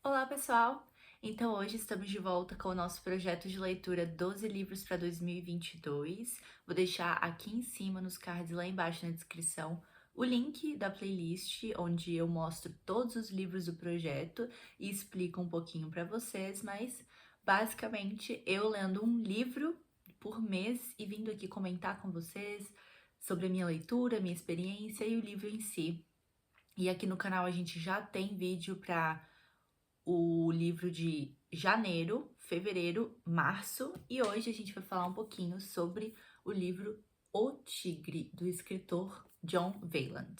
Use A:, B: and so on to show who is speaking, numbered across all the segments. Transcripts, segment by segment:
A: Olá, pessoal! Então, hoje estamos de volta com o nosso projeto de leitura 12 livros para 2022. Vou deixar aqui em cima nos cards e lá embaixo na descrição o link da playlist, onde eu mostro todos os livros do projeto e explico um pouquinho para vocês, mas basicamente eu lendo um livro por mês e vindo aqui comentar com vocês sobre a minha leitura, minha experiência e o livro em si. E aqui no canal a gente já tem vídeo para o livro de janeiro, fevereiro, março, e hoje a gente vai falar um pouquinho sobre o livro O Tigre, do escritor John Vaillant.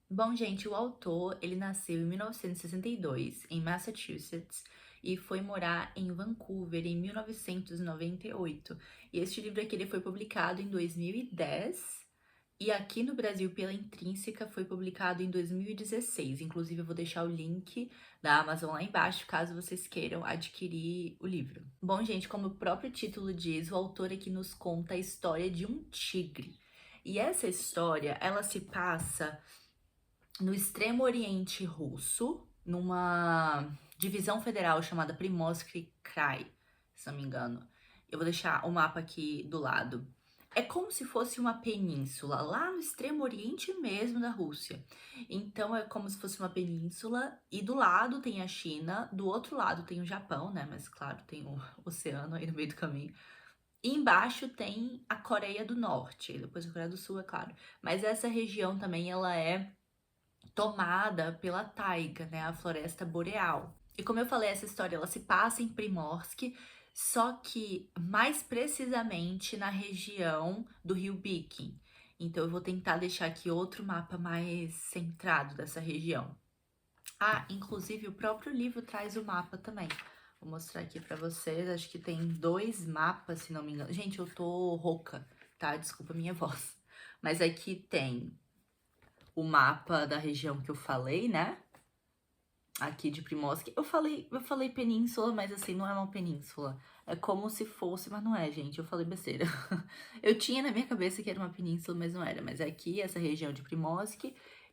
A: Bom, gente, o autor, ele nasceu em 1962, em Massachusetts, e foi morar em Vancouver em 1998. E este livro aqui ele foi publicado em 2010 e aqui no Brasil, pela Intrínseca, foi publicado em 2016. Inclusive, eu vou deixar o link da Amazon lá embaixo, caso vocês queiram adquirir o livro. Bom, gente, como o próprio título diz, o autor aqui nos conta a história de um tigre. E essa história, ela se passa no extremo oriente russo, numa divisão federal chamada Primorsky Krai, se não me engano. Eu vou deixar o mapa aqui do lado. É como se fosse uma península, lá no extremo oriente mesmo da Rússia. Então é como se fosse uma península, e do lado tem a China, do outro lado tem o Japão, né? Mas claro, tem o oceano aí no meio do caminho. E embaixo tem a Coreia do Norte, e depois a Coreia do Sul, é claro. Mas essa região também, ela é tomada pela taiga, né, a floresta boreal. E como eu falei, essa história ela se passa em Primorsk, só que mais precisamente na região do rio Bikin. Então eu vou tentar deixar aqui outro mapa mais centrado dessa região. Ah, inclusive o próprio livro traz o mapa também. Vou mostrar aqui pra vocês, acho que tem 2 mapas, se não me engano. Gente, eu tô rouca, tá? Desculpa a minha voz. Mas aqui tem o mapa da região que eu falei, né? Aqui de Primorsk. Eu falei península, mas assim, não é uma península. É como se fosse, mas não é, gente. Eu falei besteira. Eu tinha na minha cabeça que era uma península, mas não era. Mas é aqui, essa região de Primorsk.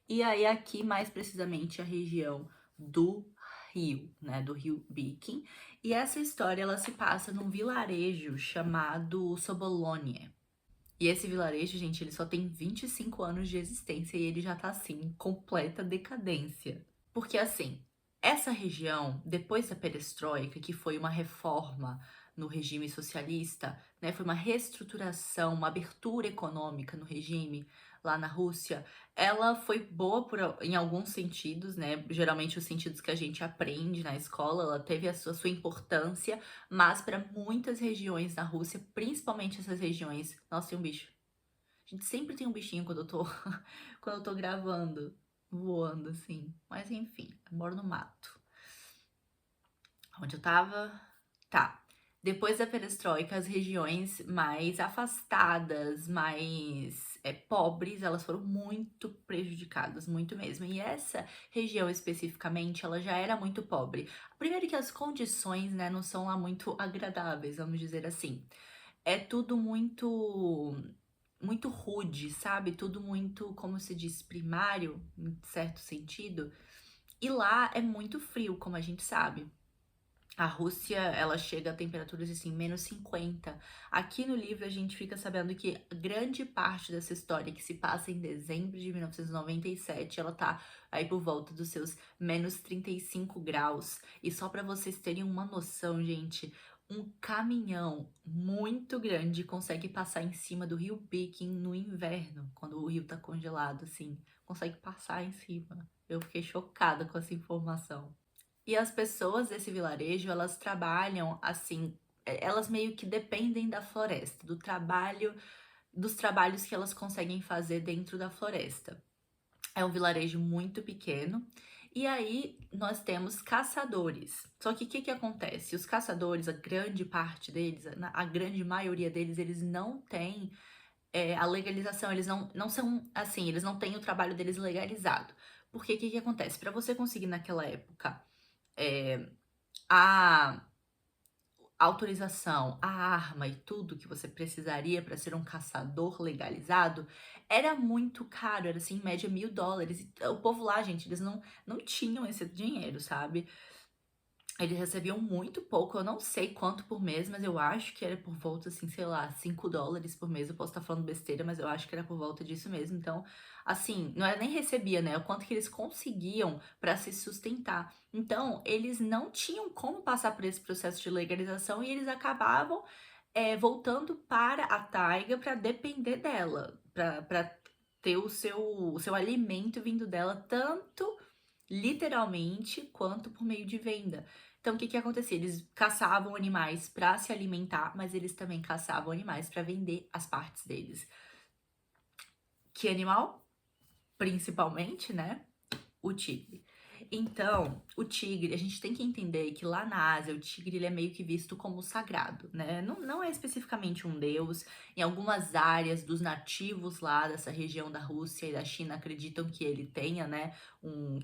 A: E aí, aqui, mais precisamente, a região do rio, né? Do rio Bikin. E essa história, ela se passa num vilarejo chamado Sobolônia. E esse vilarejo, gente, ele só tem 25 anos de existência e ele já tá assim, em completa decadência. Porque assim, essa região, depois da perestroika, que foi uma reforma no regime socialista, né, foi uma reestruturação, uma abertura econômica no regime lá na Rússia, ela foi boa em alguns sentidos, né? Geralmente os sentidos que a gente aprende na escola, ela teve a sua importância, mas para muitas regiões da Rússia, principalmente essas regiões. Nossa, tem um bicho. A gente sempre tem um bichinho quando eu tô, quando eu tô gravando, voando assim. Mas enfim, eu moro no mato. Onde eu tava? Tá. Depois da perestroika, as regiões mais afastadas, mais pobres, elas foram muito prejudicadas, muito mesmo. E essa região especificamente, ela já era muito pobre. Primeiro que as condições, né, não são lá muito agradáveis, vamos dizer assim. É tudo muito rude, sabe? Tudo muito, como se diz, primário, em certo sentido. E lá é muito frio, como a gente sabe. A Rússia, ela chega a temperaturas assim, -50. Aqui no livro a gente fica sabendo que grande parte dessa história que se passa em dezembro de 1997, ela tá aí por volta dos seus -35 graus. E só para vocês terem uma noção, gente, um caminhão muito grande consegue passar em cima do rio Bikin no inverno, quando o rio tá congelado, assim, consegue passar em cima. Eu fiquei chocada com essa informação. E as pessoas desse vilarejo, elas trabalham assim, elas meio que dependem da floresta, do trabalho, dos trabalhos que elas conseguem fazer dentro da floresta. É um vilarejo muito pequeno. E aí nós temos caçadores. Só que o que acontece? Os caçadores, a grande parte deles, a grande maioria deles, eles não têm a legalização, eles não são assim, eles não têm o trabalho deles legalizado. Porque o que acontece? Para você conseguir naquela época a autorização, a arma e tudo que você precisaria para ser um caçador legalizado era muito caro, era assim, em média $1.000. E o povo lá, gente, eles não tinham esse dinheiro, sabe? Eles recebiam muito pouco, eu não sei quanto por mês, mas eu acho que era por volta, assim, sei lá, $5 por mês. Eu posso estar falando besteira, mas eu acho que era por volta disso mesmo. Então, assim, não era nem recebia, né? O quanto que eles conseguiam para se sustentar. Então, eles não tinham como passar por esse processo de legalização e eles acabavam voltando para a taiga para depender dela, para ter o seu alimento vindo dela, tanto literalmente quanto por meio de venda. Então, o que que acontecia? Eles caçavam animais para se alimentar, mas eles também caçavam animais para vender as partes deles. Que animal? Principalmente, né? O tigre. Então, o tigre, a gente tem que entender que lá na Ásia, o tigre ele é meio que visto como sagrado, né? Não é especificamente um deus. Em algumas áreas dos nativos lá dessa região da Rússia e da China acreditam que ele tenha, né?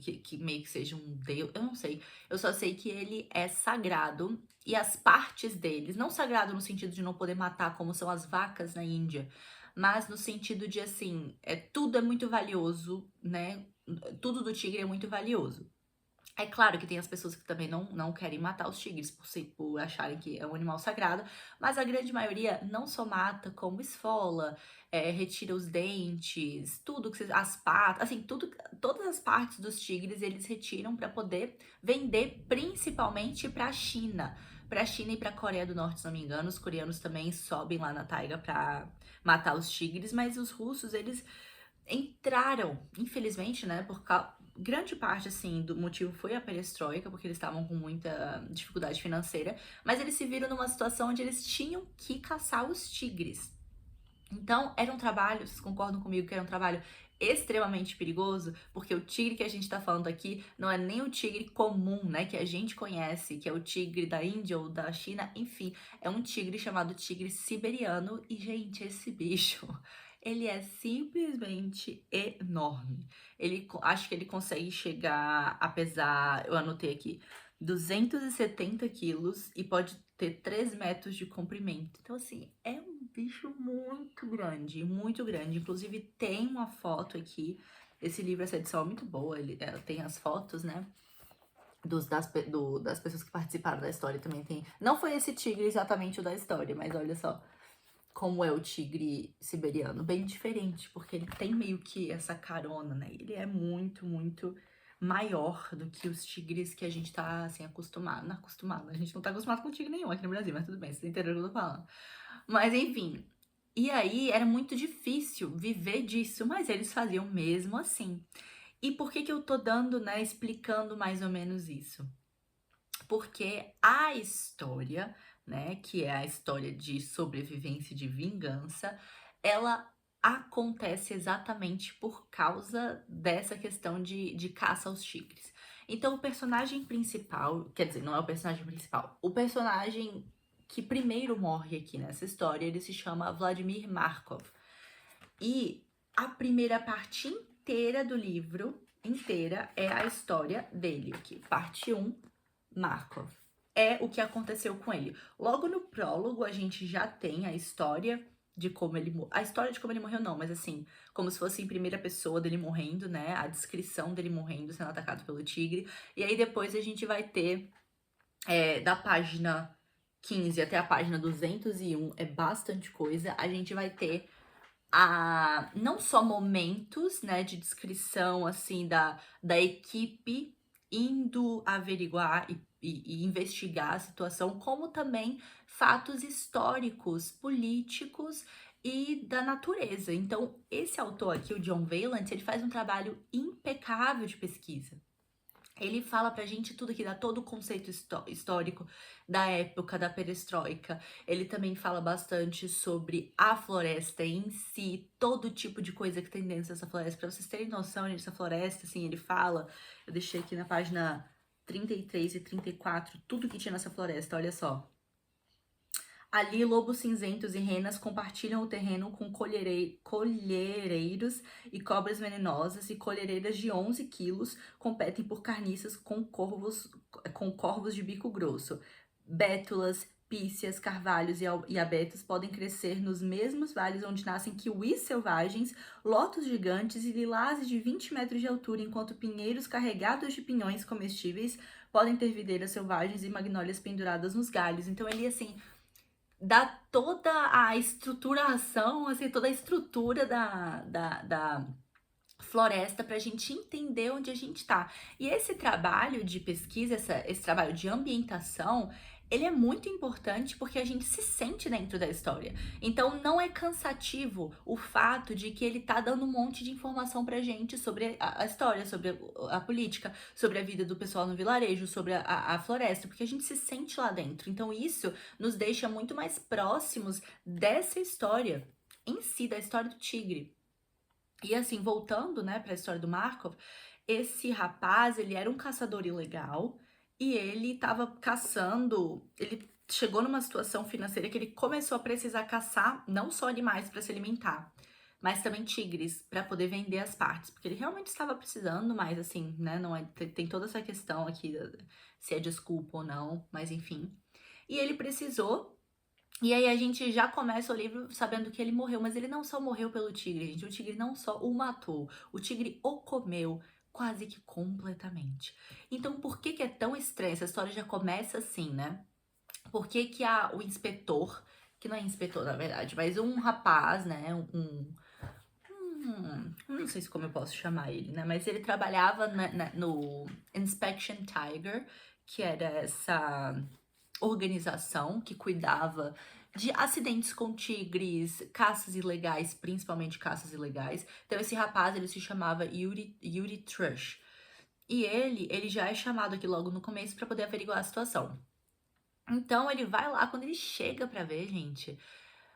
A: Que meio que seja um deus. Eu não sei. Eu só sei que ele é sagrado e as partes deles, não sagrado no sentido de não poder matar, como são as vacas na Índia, mas no sentido de assim, tudo é muito valioso, né? Tudo do tigre é muito valioso. É claro que tem as pessoas que também não querem matar os tigres por acharem que é um animal sagrado, mas a grande maioria não só mata, como esfola, retira os dentes, tudo que as patas, assim, todas as partes dos tigres eles retiram para poder vender, principalmente para a China. Para a China e para a Coreia do Norte, se não me engano, os coreanos também sobem lá na taiga para matar os tigres, mas os russos, eles entraram, infelizmente, né, grande parte, assim, do motivo foi a perestroika, porque eles estavam com muita dificuldade financeira, mas eles se viram numa situação onde eles tinham que caçar os tigres. Então, era um trabalho, vocês concordam comigo que era um trabalho extremamente perigoso, porque o tigre que a gente tá falando aqui não é nem o tigre comum, né, que a gente conhece, que é o tigre da Índia ou da China, enfim, é um tigre chamado tigre siberiano e, gente, esse bicho, ele é simplesmente enorme. Acho que ele consegue chegar a pesar, eu anotei aqui, 270 quilos e pode ter 3 metros de comprimento. Então, assim, é um bicho muito grande, muito grande. Inclusive, tem uma foto aqui. Esse livro, essa edição é muito boa. Ela tem as fotos, né? Das pessoas que participaram da história também tem. Não foi esse tigre exatamente o da história, mas olha só como é o tigre siberiano. Bem diferente, porque ele tem meio que essa carona, né? Ele é muito, muito maior do que os tigres que a gente tá, assim, acostumado. Não acostumado, a gente não tá acostumado com tigre nenhum aqui no Brasil, mas tudo bem, vocês entenderam o que eu tô falando. Mas enfim, e aí era muito difícil viver disso, mas eles faziam mesmo assim. E por que que eu tô dando, né, explicando mais ou menos isso? Porque a história, né, que é a história de sobrevivência e de vingança, ela acontece exatamente por causa dessa questão de caça aos tigres. Então, o personagem principal, quer dizer, não é o personagem principal, o personagem que primeiro morre aqui nessa história, ele se chama Vladimir Markov. E a primeira parte inteira do livro, inteira, é a história dele aqui. Parte 1, Markov. É o que aconteceu com ele. Logo no prólogo, a gente já tem a história de como ele morreu. A história de como ele morreu, não, mas assim, como se fosse em primeira pessoa dele morrendo, né? A descrição dele morrendo, sendo atacado pelo tigre. E aí depois a gente vai ter da página 15 até a página 201, é bastante coisa. A gente vai ter não só momentos, né, de descrição, assim, da equipe indo averiguar e investigar a situação, como também fatos históricos, políticos e da natureza. Então, esse autor aqui, o John Vaillant, ele faz um trabalho impecável de pesquisa. Ele fala pra gente tudo que dá todo o conceito histórico da época da perestroika. Ele também fala bastante sobre a floresta em si, todo tipo de coisa que tem dentro dessa floresta. Pra vocês terem noção dessa floresta, assim, ele fala, eu deixei aqui na página 33 e 34, tudo que tinha nessa floresta, olha só. Ali, lobos cinzentos e renas compartilham o terreno com colhereiros e cobras venenosas, e colhereiras de 11 quilos competem por carniças com corvos de bico grosso, bétulas, píceas, carvalhos e abetos podem crescer nos mesmos vales onde nascem kiwis selvagens, lotos gigantes e lilazes de 20 metros de altura, enquanto pinheiros carregados de pinhões comestíveis podem ter videiras selvagens e magnólias penduradas nos galhos. Então ele, assim, dá toda a estruturação, assim, toda a estrutura da floresta para a gente entender onde a gente está. E esse trabalho de pesquisa, esse trabalho de ambientação, ele é muito importante porque a gente se sente dentro da história. Então não é cansativo o fato de que ele tá dando um monte de informação pra gente sobre a história, sobre a política, sobre a vida do pessoal no vilarejo, sobre a floresta, porque a gente se sente lá dentro. Então isso nos deixa muito mais próximos dessa história em si, da história do tigre. E assim, voltando, né, para a história do Markov, esse rapaz, ele era um caçador ilegal e ele estava caçando, ele chegou numa situação financeira que ele começou a precisar caçar não só animais para se alimentar, mas também tigres para poder vender as partes, porque ele realmente estava precisando, mas assim, né, não é, tem toda essa questão aqui se é desculpa ou não, mas enfim. E ele precisou e aí a gente já começa o livro sabendo que ele morreu, mas ele não só morreu pelo tigre, gente. O tigre não só o matou, o tigre o comeu quase que completamente. Então, por que que é tão estranho? Essa história já começa assim, né? Por que que o inspetor, que não é inspetor na verdade, mas um rapaz, né? Não sei se como eu posso chamar ele, né? Mas ele trabalhava no Inspection Tiger, que era essa organização que cuidava de acidentes com tigres, caças ilegais, principalmente caças ilegais. Então esse rapaz, ele se chamava Yuri Trush. E ele já é chamado aqui logo no começo para poder averiguar a situação. Então ele vai lá, quando ele chega para ver, gente,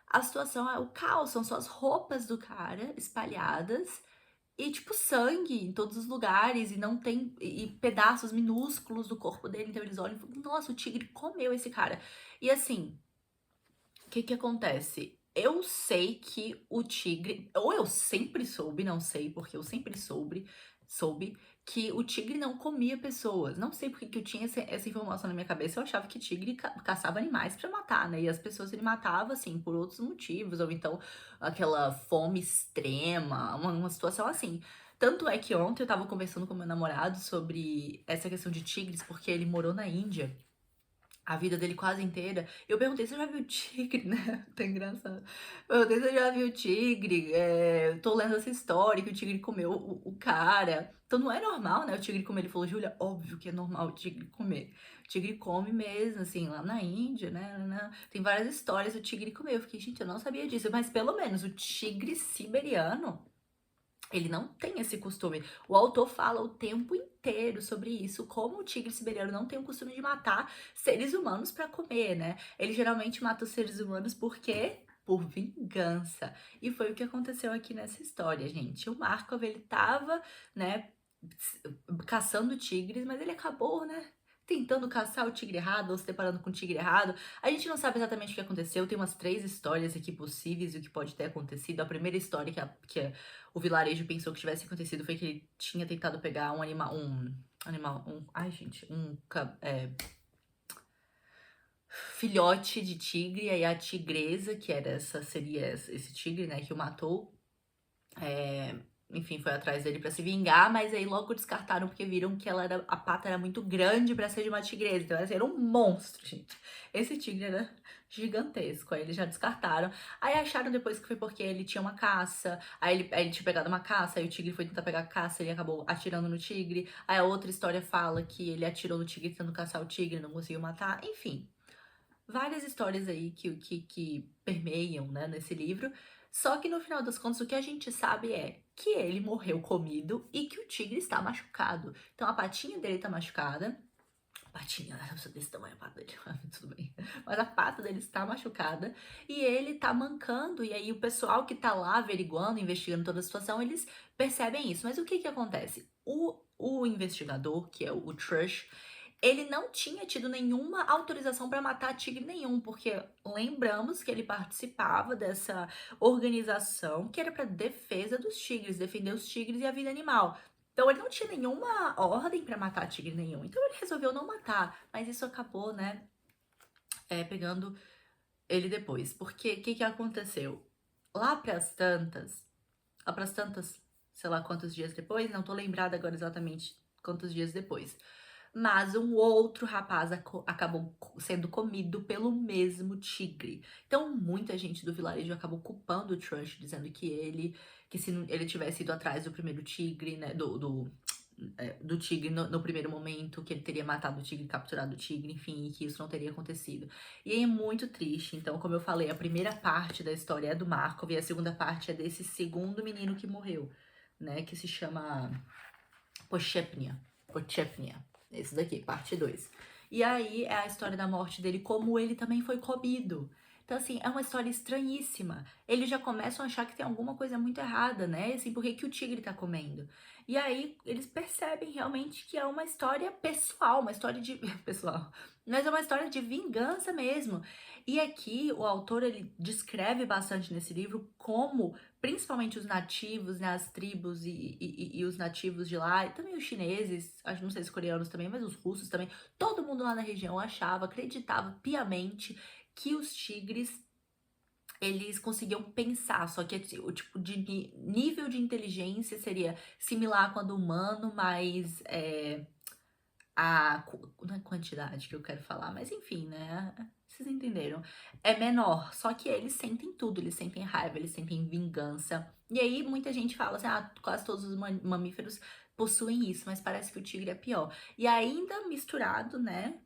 A: a situação é o caos, são só as roupas do cara espalhadas e, tipo, sangue em todos os lugares, e não tem. E pedaços minúsculos do corpo dele. Então eles olham e falam: nossa, o tigre comeu esse cara. E assim, o que que acontece? Eu sei que o tigre. Ou eu sempre soube, não sei, porque eu sempre soube que o tigre não comia pessoas. Não sei porque que eu tinha essa informação na minha cabeça. Eu achava que tigre caçava animais pra matar, né? E as pessoas ele matava, assim, por outros motivos. Ou então aquela fome extrema, uma situação assim. Tanto é que ontem eu tava conversando com meu namorado sobre essa questão de tigres, porque ele morou na Índia a vida dele quase inteira. Eu perguntei, você já viu tigre, né? Tá engraçado. Eu perguntei, você já viu tigre? Tô lendo essa história que o tigre comeu o cara. Então não é normal, né? O tigre comer. Ele falou, Júlia, óbvio que é normal o tigre comer. O tigre come mesmo, assim, lá na Índia, né? Tem várias histórias do tigre comer. Eu fiquei, gente, eu não sabia disso. Mas pelo menos o tigre siberiano ele não tem esse costume. O autor fala o tempo inteiro sobre isso, como o tigre siberiano não tem o costume de matar seres humanos para comer, né? Ele geralmente mata os seres humanos porque por vingança. E foi o que aconteceu aqui nessa história, gente. O Markov, ele tava, né, caçando tigres, mas ele acabou, né, tentando caçar o tigre errado ou se deparando com o tigre errado. A gente não sabe exatamente o que aconteceu. Tem umas 3 histórias aqui possíveis do que pode ter acontecido. A primeira história o vilarejo pensou que tivesse acontecido foi que ele tinha tentado pegar ai gente, filhote de tigre, aí a tigresa, que era seria esse tigre, né, que o matou, enfim, foi atrás dele pra se vingar, mas aí logo descartaram porque viram que a pata era muito grande pra ser de uma tigresa, então ela era um monstro, gente. Esse tigre era gigantesco, aí eles já descartaram. Aí acharam depois que foi porque ele tinha uma caça, aí ele tinha pegado uma caça, aí o tigre foi tentar pegar a caça, ele acabou atirando no tigre. Aí a outra história fala que ele atirou no tigre tentando caçar o tigre, não conseguiu matar, enfim. Várias histórias aí que permeiam, né, nesse livro. Só que no final das contas, o que a gente sabe é que ele morreu comido e que o tigre está machucado. Então a patinha dele tá machucada. A patinha, eu sou desse tamanho a pata dele, tudo bem. Mas a pata dele está machucada e ele tá mancando. E aí o pessoal que tá lá averiguando, investigando toda a situação, eles percebem isso. Mas o que que acontece? O investigador, que é o Trush, ele não tinha tido nenhuma autorização para matar tigre nenhum, porque lembramos que ele participava dessa organização que era para defesa dos tigres, defender os tigres e a vida animal. Então ele não tinha nenhuma ordem para matar tigre nenhum. Então ele resolveu não matar, mas isso acabou, né, pegando ele depois. Porque o que que aconteceu? Lá pras tantas, sei lá quantos dias depois, não tô lembrada agora exatamente quantos dias depois. Mas um outro rapaz acabou sendo comido pelo mesmo tigre. Então, muita gente do vilarejo acabou culpando o Trunch, dizendo que se ele tivesse ido atrás do primeiro tigre, né, do tigre no primeiro momento, que ele teria matado o tigre, capturado o tigre, enfim, e que isso não teria acontecido. E aí é muito triste. Então, como eu falei, a primeira parte da história é do Markov e a segunda parte é desse segundo menino que morreu, né, que se chama Pochepnia. Esse daqui, parte 2. E aí é a história da morte dele, como ele também foi comido. Então, assim, é uma história estranhíssima. Eles já começam a achar que tem alguma coisa muito errada, né? Assim, por que que o tigre tá comendo? E aí eles percebem realmente que é uma história pessoal, uma história de. Pessoal. Mas é uma história de vingança mesmo. E aqui o autor ele descreve bastante nesse livro como principalmente os nativos, né, as tribos e os nativos de lá, e também os chineses, acho não sei se coreanos também, mas os russos também, todo mundo lá na região achava, acreditava piamente que os tigres eles conseguiam pensar, só que o tipo de nível de inteligência seria similar com a do humano, mas não é quantidade que eu quero falar, mas enfim, né? Vocês entenderam. É menor, só que eles sentem tudo, eles sentem raiva, eles sentem vingança. E aí muita gente fala assim, quase todos os mamíferos possuem isso, mas parece que o tigre é pior. E ainda misturado, né,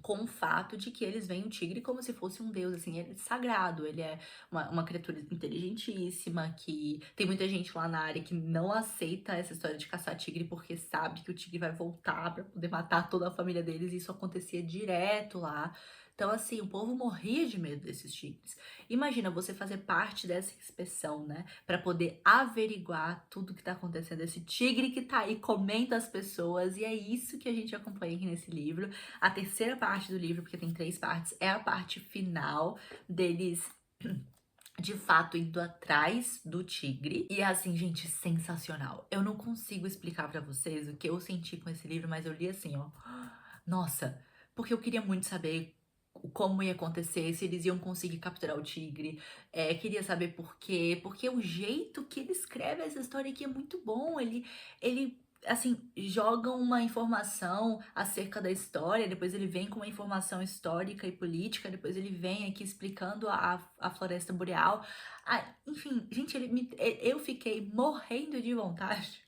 A: com o fato de que eles veem o tigre como se fosse um deus, assim, ele é sagrado, ele é uma criatura inteligentíssima, que tem muita gente lá na área que não aceita essa história de caçar tigre porque sabe que o tigre vai voltar pra poder matar toda a família deles, e isso acontecia direto lá. Então, assim, o povo morria de medo desses tigres. Imagina você fazer parte dessa inspeção, né? Pra poder averiguar tudo que tá acontecendo. Esse tigre que tá aí comendo as pessoas, e é isso que a gente acompanha aqui nesse livro. A terceira parte do livro, porque tem 3 partes, é a parte final deles de fato indo atrás do tigre. E é assim, gente, sensacional. Eu não consigo explicar pra vocês o que eu senti com esse livro, mas eu li assim, ó. Nossa, porque eu queria muito saber como ia acontecer, se eles iam conseguir capturar o tigre. Queria saber por quê, porque o jeito que ele escreve essa história aqui é muito bom. Ele assim, joga uma informação acerca da história, depois ele vem com uma informação histórica e política, depois ele vem aqui explicando a floresta boreal. Enfim, gente, eu fiquei morrendo de vontade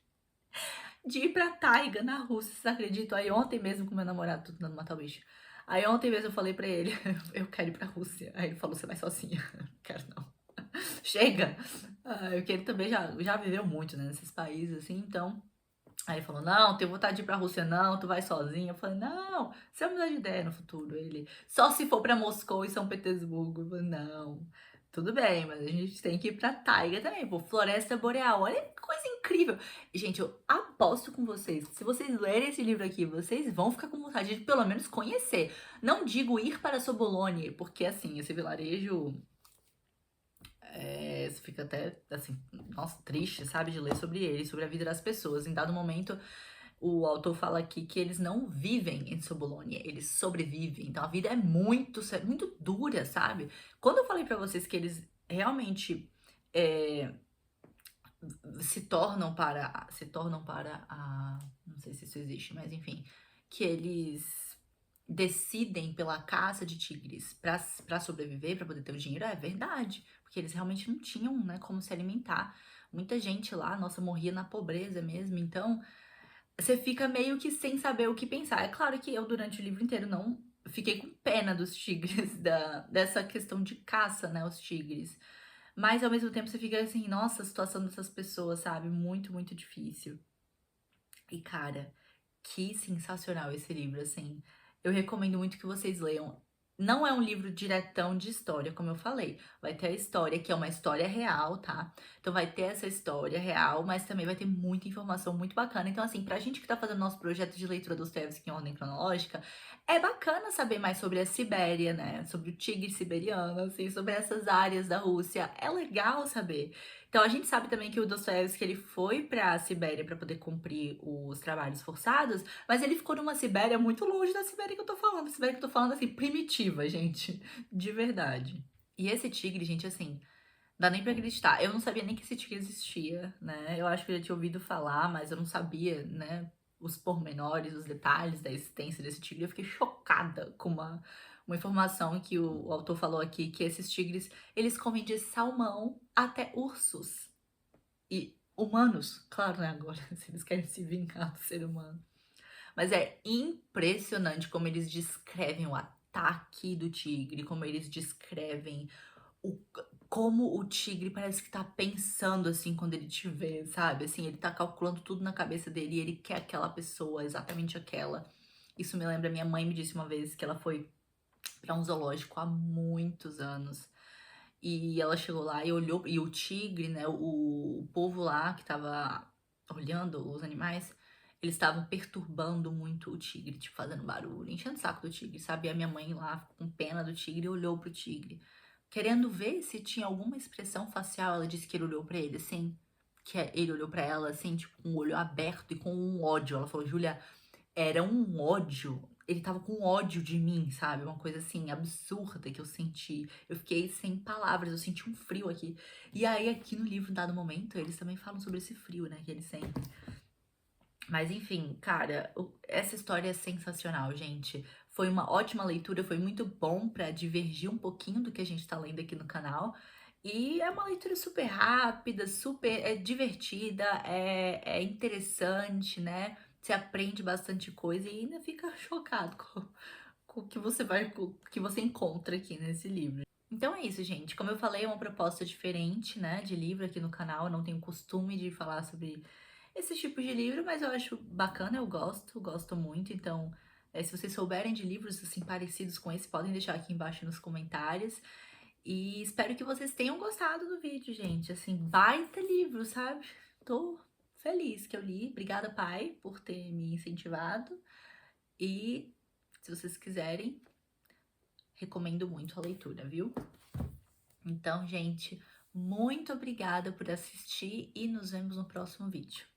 A: de ir pra taiga na Rússia, vocês acreditam? Aí ontem mesmo com meu namorado, tô tentando matar o bicho. Aí ontem mesmo eu falei pra ele, eu quero ir pra Rússia. Aí ele falou, você vai sozinha. Não quero não. Chega! Porque ele também já viveu muito, né, nesses países, assim, então... Aí ele falou, não, tenho vontade de ir pra Rússia, não, tu vai sozinha. Eu falei, não, você vai mudar de ideia no futuro. Ele, só se for pra Moscou e São Petersburgo. Eu falei, não, tudo bem, mas a gente tem que ir pra taiga também, pô, Floresta Boreal, olha que coisa incrível. Gente, eu aposto com vocês, que se vocês lerem esse livro aqui, vocês vão ficar com vontade de pelo menos conhecer. Não digo ir para Sobolone, porque assim, esse vilarejo... você fica até, assim, nossa, triste, sabe, de ler sobre ele, sobre a vida das pessoas. Em dado momento, o autor fala aqui que eles não vivem em Sobolônia, eles sobrevivem. Então a vida é muito dura, sabe? Quando eu falei pra vocês que eles realmente é, se tornam para a, não sei se isso existe, mas enfim, que eles decidem pela caça de tigres para sobreviver, para poder ter o dinheiro, é verdade, porque eles realmente não tinham, né, como se alimentar. Muita gente lá, nossa, morria na pobreza mesmo, então você fica meio que sem saber o que pensar. É claro que eu, durante o livro inteiro, não fiquei com pena dos tigres, dessa questão de caça, né, os tigres. Mas ao mesmo tempo você fica assim, nossa, a situação dessas pessoas, sabe? Muito, muito difícil. E cara, que sensacional esse livro, assim. Eu recomendo muito que vocês leiam. Não é um livro diretão de história, como eu falei. Vai ter a história, que é uma história real, tá? Então vai ter essa história real, mas também vai ter muita informação muito bacana. Então, assim, pra gente que tá fazendo nosso projeto de leitura dos Dostoiévski em ordem cronológica, é bacana saber mais sobre a Sibéria, né? Sobre o tigre siberiano, assim, sobre essas áreas da Rússia. É legal saber. Então a gente sabe também que o Dostoiévski ele foi pra Sibéria pra poder cumprir os trabalhos forçados, mas ele ficou numa Sibéria muito longe da Sibéria que eu tô falando. A Sibéria que eu tô falando, assim, primitiva, gente, de verdade. E esse tigre, gente, assim, dá nem pra acreditar. Eu não sabia nem que esse tigre existia, né? Eu acho que eu já tinha ouvido falar, mas eu não sabia, né, os pormenores, os detalhes da existência desse tigre. Eu fiquei chocada com uma informação que o autor falou aqui, que esses tigres, eles comem de salmão até ursos. E humanos, claro, né, agora, se eles querem se vingar do ser humano. Mas é impressionante como eles descrevem o ataque do tigre, como eles descrevem o como o tigre parece que tá pensando, assim, quando ele te vê, sabe, assim, ele tá calculando tudo na cabeça dele e ele quer aquela pessoa, exatamente aquela. Isso me lembra, minha mãe me disse uma vez que ela foi pra um zoológico há muitos anos, e ela chegou lá e olhou e o tigre, né, o povo lá que estava olhando os animais, eles estavam perturbando muito o tigre, tipo, fazendo barulho, enchendo o saco do tigre, sabe. E a minha mãe lá ficou com pena do tigre e olhou pro tigre, querendo ver se tinha alguma expressão facial. Ela disse que ele olhou pra ele assim, ele olhou pra ela assim, tipo, com o olho aberto e com um ódio. Ela falou: "Júlia, era um ódio, ele estava com ódio de mim, sabe, uma coisa, assim, absurda que eu senti. Eu fiquei sem palavras, eu senti um frio aqui. E aí aqui no livro, em dado momento, eles também falam sobre esse frio, né, que eles sentem. Mas enfim, cara, essa história é sensacional, gente. Foi uma ótima leitura, foi muito bom pra divergir um pouquinho do que a gente tá lendo aqui no canal. E é uma leitura super rápida, super divertida, é interessante, né? Você aprende bastante coisa e ainda fica chocado com o que com o que você encontra aqui nesse livro. Então é isso, gente. Como eu falei, é uma proposta diferente, né, de livro aqui no canal. Eu não tenho costume de falar sobre esse tipo de livro, mas eu acho bacana, eu gosto muito. Então, se vocês souberem de livros assim parecidos com esse, podem deixar aqui embaixo nos comentários. E espero que vocês tenham gostado do vídeo, gente. Assim, baita livro, sabe? Tô feliz que eu li. Obrigada, pai, por ter me incentivado. E se vocês quiserem, recomendo muito a leitura, viu? Então, gente, muito obrigada por assistir e nos vemos no próximo vídeo.